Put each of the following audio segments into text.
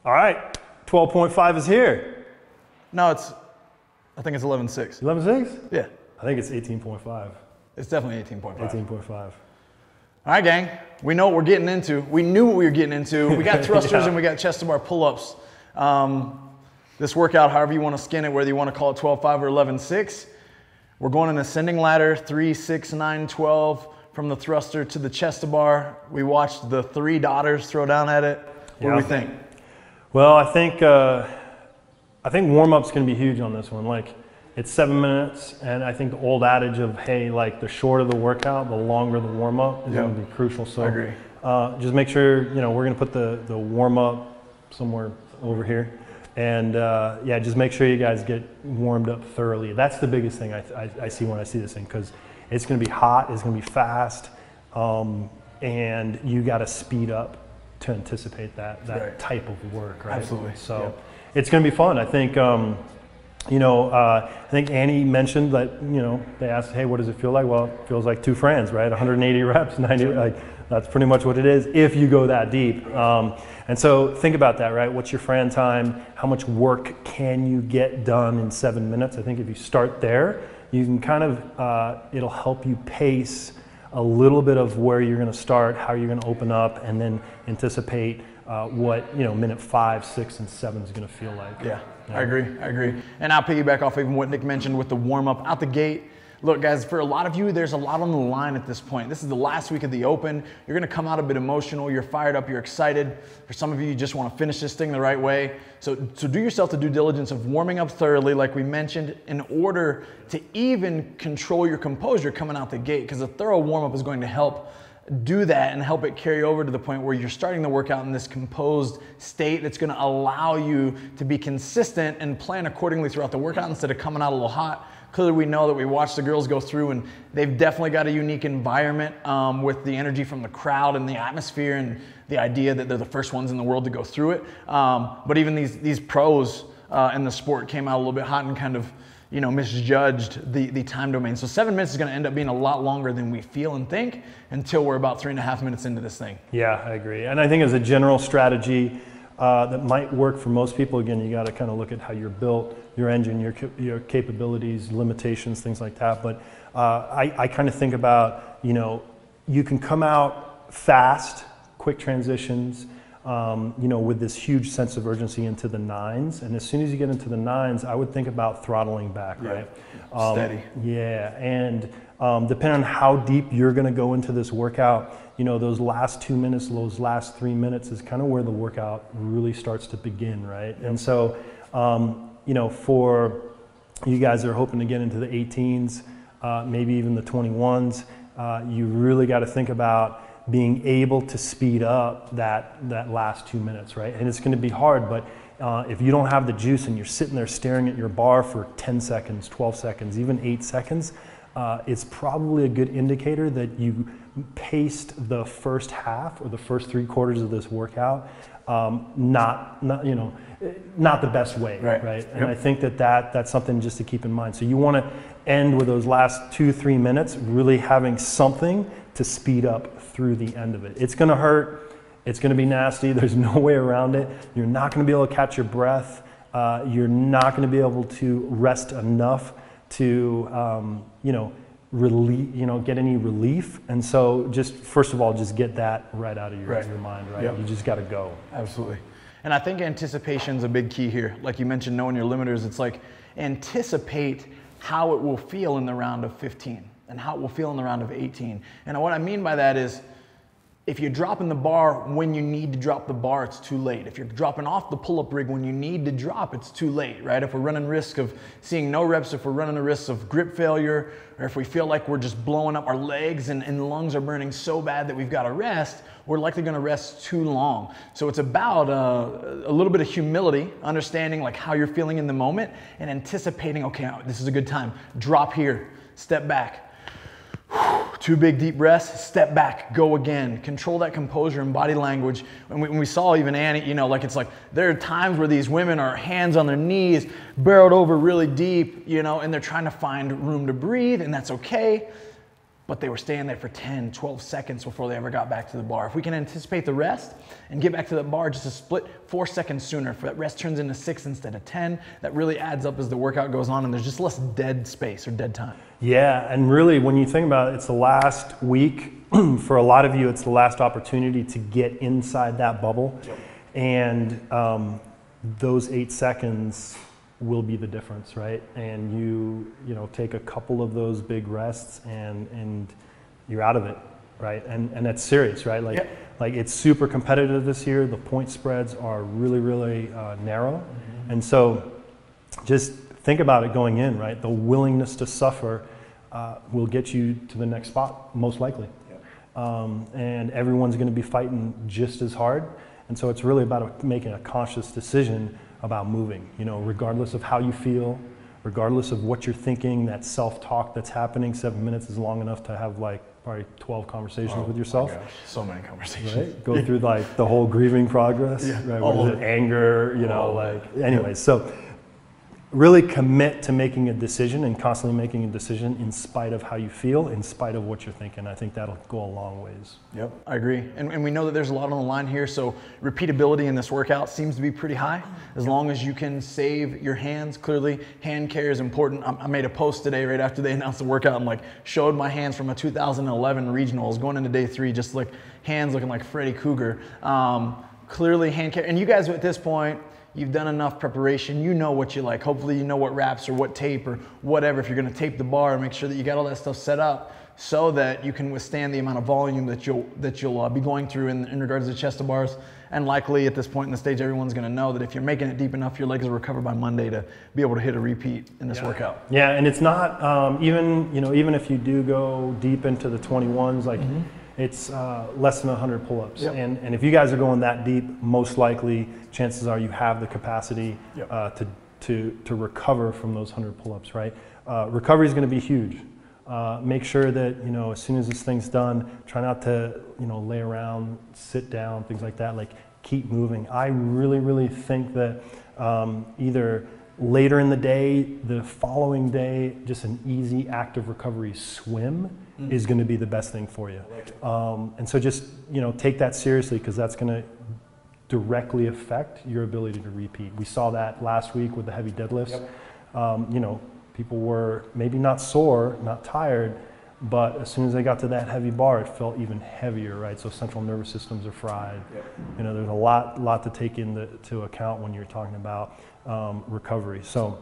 All right, 12.5 is here. No, I think it's 11.6. 11.6? Yeah. I think it's 18.5. It's definitely 18.5. 18.5. All right, gang. We know what we're getting into. We knew what we were getting into. We got thrusters and we got chest to bar pull-ups. This workout, however you want to skin it, whether you want to call it 12.5 or 11.6, we're going an ascending ladder, 3, 6, 9, 12, from the thruster to the chest to bar. We watched the 3 daughters throw down at it. What do we think? Well, I think warm-up's going to be huge on this one. Like, it's 7 minutes, and I think the old adage of, hey, like the shorter the workout, the longer the warm-up is going to be crucial. So I agree. Just make sure, we're going to put the warm-up somewhere over here. And yeah, just make sure you guys get warmed up thoroughly. That's the biggest thing I see when I see this thing, because it's going to be hot, it's going to be fast, and you got to speed up to anticipate that type of work, right? Absolutely. So it's going to be fun. I think, I think Annie mentioned that, they asked, hey, what does it feel like? Well, it feels like 2 friends, right? 180 reps, 90, like that's pretty much what it is if you go that deep. And so think about that, right? What's your Fran time? How much work can you get done in 7 minutes? I think if you start there, you can kind of, it'll help you pace a little bit of where you're going to start, how you're going to open up, and then anticipate what minute 5, 6, and 7 is going to feel like. Yeah, I agree. And I'll piggyback off even what Nick mentioned with the warm up out the gate. Look, guys, for a lot of you, there's a lot on the line at this point. This is the last week of the Open. You're going to come out a bit emotional. You're fired up. You're excited. For some of you, you just want to finish this thing the right way. So do yourself the due diligence of warming up thoroughly, like we mentioned, in order to even control your composure coming out the gate, because a thorough warm-up is going to help do that and help it carry over to the point where you're starting the workout in this composed state. It's going to allow you to be consistent and plan accordingly throughout the workout instead of coming out a little hot. Clearly, we know that we watch the girls go through, and they've definitely got a unique environment with the energy from the crowd and the atmosphere and the idea that they're the first ones in the world to go through it. But even these pros in the sport came out a little bit hot and kind of misjudged the time domain. So 7 minutes is going to end up being a lot longer than we feel and think until we're about 3.5 minutes into this thing. Yeah, I agree. And I think as a general strategy that might work for most people, again, you got to kind of look at how you're built, your engine, your capabilities, limitations, things like that. But I kind of think about, you can come out fast, quick transitions, with this huge sense of urgency into the 9s. And as soon as you get into the 9s, I would think about throttling back, right? Steady. Yeah, and depending on how deep you're going to go into this workout, those last 2 minutes, those last 3 minutes is kind of where the workout really starts to begin, right? And so, for you guys that are hoping to get into the 18s, maybe even the 21s, you really got to think about being able to speed up that last 2 minutes, right? And it's going to be hard, but if you don't have the juice and you're sitting there staring at your bar for 10 seconds, 12 seconds, even 8 seconds, it's probably a good indicator that you paced the first half or the first 3/4 of this workout not the best way, right? And I think that's something just to keep in mind. So you want to end with those last 2-3 minutes really having something to speed up through the end of it. It's going to hurt. It's going to be nasty. There's no way around it. You're not going to be able to catch your breath. You're not going to be able to rest enough to, get any relief. And so just, first of all, just get that right out of your mind, right? You just got to go. Absolutely. And I think anticipation is a big key here. Like you mentioned, knowing your limiters, it's like anticipate how it will feel in the round of 15 and how it will feel in the round of 18. And what I mean by that is, if you're dropping the bar when you need to drop the bar, it's too late. If you're dropping off the pull-up rig when you need to drop, it's too late, right? If we're running risk of seeing no reps, if we're running the risk of grip failure, or if we feel like we're just blowing up our legs and the lungs are burning so bad that we've got to rest, we're likely going to rest too long. So it's about a little bit of humility, understanding like how you're feeling in the moment and anticipating, okay, this is a good time. Drop here, step back. 2 big deep breaths, step back, go again. Control that composure and body language. And we saw even Annie, it's like there are times where these women are hands on their knees, barreled over really deep, and they're trying to find room to breathe, and that's okay. but they were staying there for 10, 12 seconds before they ever got back to the bar. If we can anticipate the rest and get back to the bar just a split 4 seconds sooner, if that rest turns into 6 instead of 10, that really adds up as the workout goes on, and there's just less dead space or dead time. Yeah, and really when you think about it, it's the last week. For a lot of you, it's the last opportunity to get inside that bubble. Yep. And those 8 seconds will be the difference, right? And you know, take a couple of those big rests and you're out of it, right? And that's serious, right? Like, yep. Like it's super competitive this year. The point spreads are really, really narrow. Mm-hmm. And so just think about it going in, right? The willingness to suffer will get you to the next spot, most likely. Yep. And everyone's gonna be fighting just as hard. And so it's really about making a conscious decision about moving, you know, regardless of how you feel, regardless of what you're thinking, that self-talk that's happening. 7 minutes is long enough to have like probably 12 conversations with yourself. Oh my gosh, so many conversations. Right? Go through like the whole grieving progress, yeah. Right? All of it. Anger, you know, like, anyways. So really commit to making a decision and constantly making a decision in spite of how you feel, in spite of what you're thinking. I think that'll go a long ways. Yep, I agree. And we know that there's a lot on the line here, so repeatability in this workout seems to be pretty high. As long as you can save your hands, clearly hand care is important. I made a post today right after they announced the workout. I'm like, showed my hands from a 2011 regionals going into day 3, just like hands looking like Freddy Cougar. Clearly hand care, and you guys at this point, you've done enough preparation, you know what you like. Hopefully you know what wraps or what tape or whatever, if you're gonna tape the bar, make sure that you got all that stuff set up so that you can withstand the amount of volume that you'll be going through in regards to chest to bars. And likely at this point in the stage, everyone's gonna know that if you're making it deep enough, your legs will recover by Monday to be able to hit a repeat in this workout. Yeah, and it's not, even if you do go deep into the 21s, like, it's less than 100 pull-ups. Yep. And if you guys are going that deep, most likely, chances are you have the capacity to recover from those 100 pull-ups, right? Recovery is going to be huge. Make sure that, you know, as soon as this thing's done, try not to, you know, lay around, sit down, things like that. Like, keep moving. I really, really think that either later in the day, the following day, just an easy active recovery swim is going to be the best thing for you. And so just, you know, take that seriously, because that's going to directly affect your ability to repeat. We saw that last week with the heavy deadlifts. Yep. You know, people were maybe not sore, not tired, but as soon as they got to that heavy bar, it felt even heavier, right? So central nervous systems are fried. Yep. You know, there's a lot to take into account when you're talking about recovery. So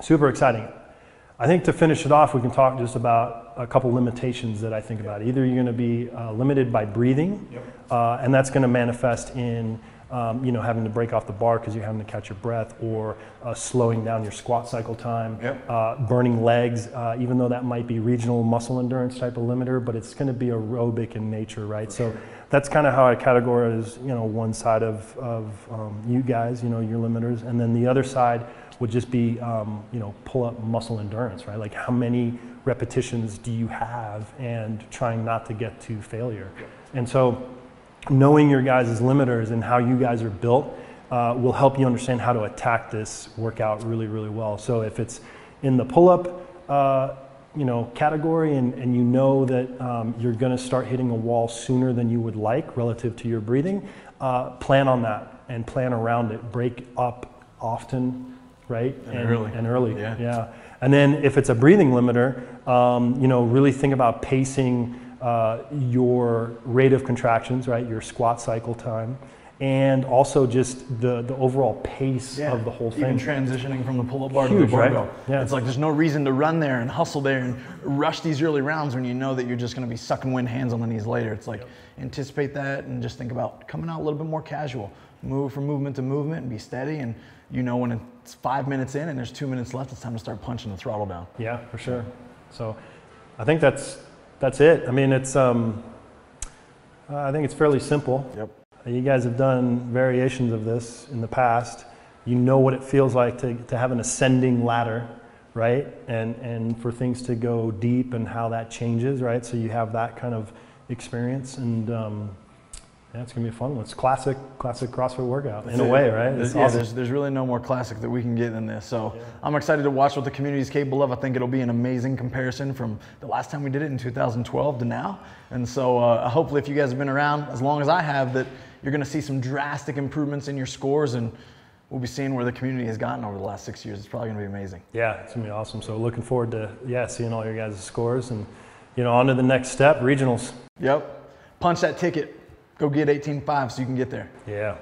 super exciting. I think to finish it off, we can talk just about a couple limitations that I think about. Either you're going to be limited by breathing, and that's going to manifest in you know, having to break off the bar because you're having to catch your breath, or slowing down your squat cycle time, burning legs, even though that might be regional muscle endurance type of limiter, but it's going to be aerobic in nature, right? So that's kind of how I categorize, you know, one side of you guys, you know, your limiters, and then the other side would just be, you know, pull-up muscle endurance, right? Like, how many repetitions do you have, and trying not to get to failure. And so knowing your guys' limiters and how you guys are built will help you understand how to attack this workout really, really well. So if it's in the pull-up, you know, category, and you know that you're going to start hitting a wall sooner than you would like relative to your breathing, plan on that and plan around it. Break up often, right? And early. Yeah. And then if it's a breathing limiter, you know, really think about pacing your rate of contractions, right? Your squat cycle time, and also just the overall pace of the whole thing. Even transitioning from the pull-up bar to the barbell. Right? Yeah. It's like there's no reason to run there and hustle there and rush these early rounds when you know that you're just going to be sucking wind, hands on the knees later. It's like anticipate that and just think about coming out a little bit more casual. Move from movement to movement and be steady, and you know when it's 5 minutes in and there's 2 minutes left, it's time to start punching the throttle down. Yeah, for sure. So I think that's it. I mean, it's I think it's fairly simple. Yep. You guys have done variations of this in the past. You know what it feels like to have an ascending ladder, right? And for things to go deep and how that changes, right? So you have that kind of experience, and Yeah, it's gonna be a fun one. It's classic CrossFit workout in a way, right? It's awesome. There's really no more classic that we can get than this. So I'm excited to watch what the community is capable of. I think it'll be an amazing comparison from the last time we did it in 2012 to now. And so hopefully if you guys have been around as long as I have, that you're gonna see some drastic improvements in your scores, and we'll be seeing where the community has gotten over the last 6 years. It's probably gonna be amazing. Yeah, it's gonna be awesome. So looking forward to, seeing all your guys' scores and, on to the next step, regionals. Yep, punch that ticket. Go get 18.5 so you can get there. Yeah.